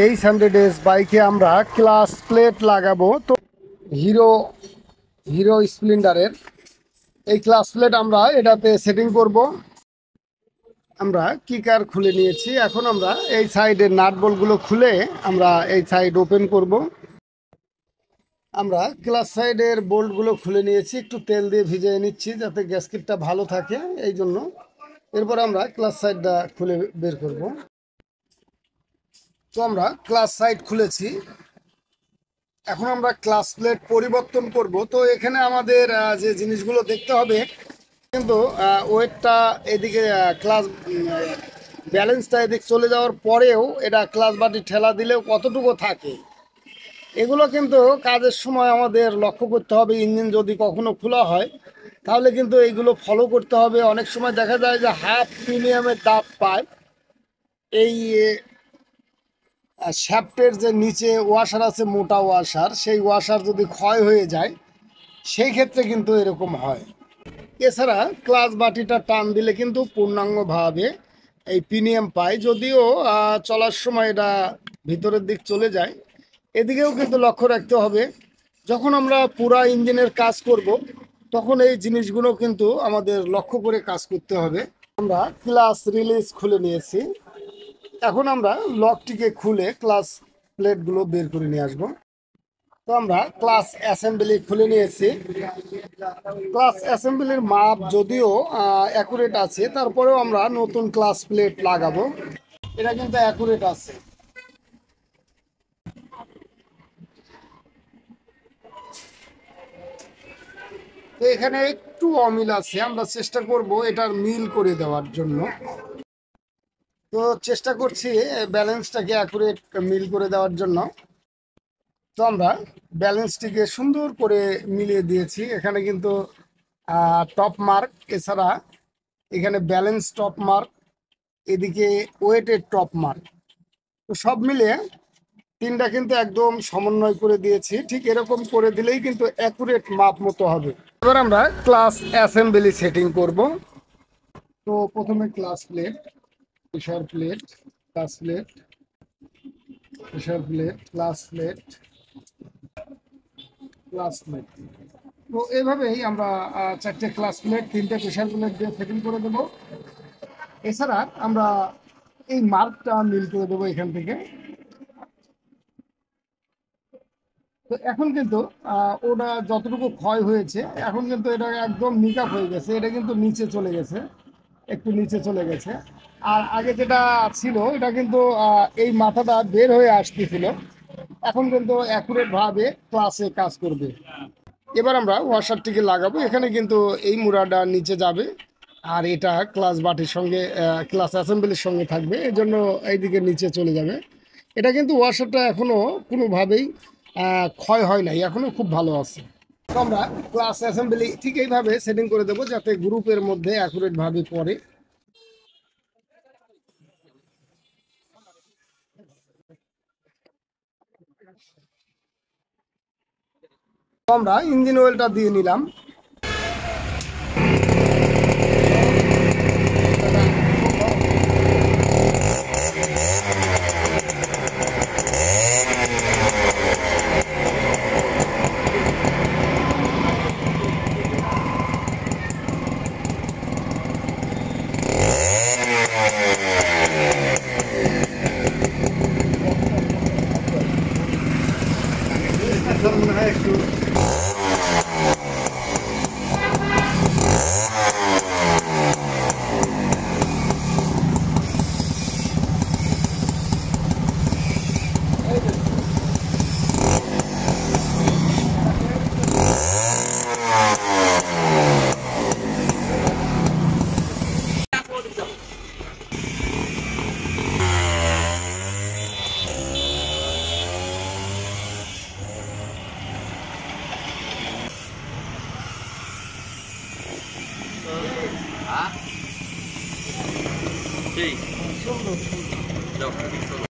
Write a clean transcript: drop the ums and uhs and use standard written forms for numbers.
এই সানডেস বাইকে আমরা ক্লাস প্লেট লাগাবো। তো হিরো হিরো স্প্লেন্ডারের এই ক্লাস প্লেট আমরা এটাতে সেটিং করব। আমরা কিকার খুলে নিয়েছি, এখন আমরা এই সাইডের নাট বল্টগুলো খুলে আমরা এই সাইড ওপেন করব। আমরা ক্লাস সাইডের বোল্টগুলো খুলে নিয়েছি, একটু তেল দিয়ে ভিজিয়ে নিচ্ছি যাতে গ্যাসকেটটা ভালো থাকে এই জন্য। এরপর আমরা ক্লাস সাইডটা খুলে বের করব। তো আমরা ক্লাস সাইড খুলেছি, এখন আমরা ক্লাস প্লেট পরিবর্তন করব। তো এখানে আমাদের যে জিনিসগুলো দেখতে হবে, কিন্তু ওয়েটটা এদিকে ক্লাস ব্যালেন্সটা এদিকে চলে যাওয়ার পরেও এটা ক্লাস বাটি ঠেলা দিলেও কতটুকু থাকে, এগুলো কিন্তু কাজের সময় আমাদের লক্ষ্য করতে হবে। ইঞ্জিন যদি কখনো খোলা হয় তাহলে কিন্তু এইগুলো ফলো করতে হবে। অনেক সময় দেখা যায় যে হাফ প্রিমিয়ামের দাঁত পায়, এই শ্যাফটের যে নিচে ওয়াশার আছে, মোটা ওয়াশার, সেই ওয়াশার যদি ক্ষয় হয়ে যায় সেই ক্ষেত্রে কিন্তু এরকম হয়। এছাড়া ক্লাচ বাটিটা টান দিলে কিন্তু পূর্ণাঙ্গভাবে এই প্রিমিয়াম পায়, যদিও চলার সময় এটা ভিতরের দিক চলে যায়। এদিকেও কিন্তু লক্ষ্য রাখতে হবে, যখন আমরা পুরা ইঞ্জিনের কাজ করব তখন এই জিনিসগুলো কিন্তু আমাদের লক্ষ্য করে কাজ করতে হবে। আমরা ক্লাচ রিলিজ খুলে নিয়েছি, এখন আমরা লকটিকে খুলে ক্লাস প্লেটগুলো বের করে নিয়ে আসবো। তো আমরা ক্লাস অ্যাসেম্বলি খুলে নিয়েছি। ক্লাস অ্যাসেম্বলির মাপ যদিও অ্যাকুরেট আছে, তারপরেও আমরা নতুন ক্লাস প্লেট লাগাবো। এটা কিন্তু অ্যাকুরেট আছে। তো এখানে একটু অমিল আছে, আমরা চেষ্টা করব এটার মিল করে দেওয়ার জন্য। তো চেষ্টা করছি ব্যালেন্সটাকে অ্যাকুরেট মিল করে দেওয়ার জন্য। তো আমরা ব্যালেন্সটিকে সুন্দর করে মিলিয়ে দিয়েছি। এখানে কিন্তু টপ মার্ক, এছাড়া এখানে ব্যালেন্স টপ মার্ক, এদিকে ওয়েটের টপ মার্ক, তো সব মিলিয়ে তিনটা কিন্তু একদম সমন্বয় করে দিয়েছি। ঠিক এরকম করে দিলেই কিন্তু অ্যাকুরেট মাপ মতো হবে। এবার আমরা ক্লাস অ্যাসেম্বলি সেটিং করব। তো প্রথমে class plate, pressure plate, class plate, pressure plate, class plate, class plate. তো এইভাবেই আমরা চারটে ক্লাস প্লেট, তিনটে প্রেশার প্লেট দিয়ে সেটিং করে দেব। এছাড়া আমরা এই মার্কটা মিল করে দেবো এখান থেকে। তো এখন কিন্তু ওটা যতটুকু ক্ষয় হয়েছে, এখন কিন্তু এটা একদম নিকাপ হয়ে গেছে, এটা কিন্তু নিচে চলে গেছে, একটু নিচে চলে গেছে। আর আগে যেটা ছিল এটা কিন্তু এই মাথাটা বের হয়ে আসতেছিল, এখন কিন্তু অ্যাকুরেট ভাবে ক্লাসে কাজ করবে। এবার আমরা ওয়াশারটিকে লাগাবো। এখানে কিন্তু এই মুড়াটা নিচে যাবে, আর এটা ক্লাস বাটির সঙ্গে ক্লাস অ্যাসেম্বলির সঙ্গে থাকবে, এই জন্য এইদিকে নিচে চলে যাবে। এটা কিন্তু ওয়াশারটা এখনো কোনোভাবেই ক্ষয় হয় নাই, এখনো খুব ভালো আছে। তো আমরা ক্লাস অ্যাসেম্বলি ঠিক এইভাবে সেটিং করে দেবো যাতে গ্রুপের মধ্যে অ্যাকুরেট ভাবে পড়ে। তো আমরা ইঞ্জিন অয়েলটা দিয়ে নিলাম। মনে হয় একটু Sì.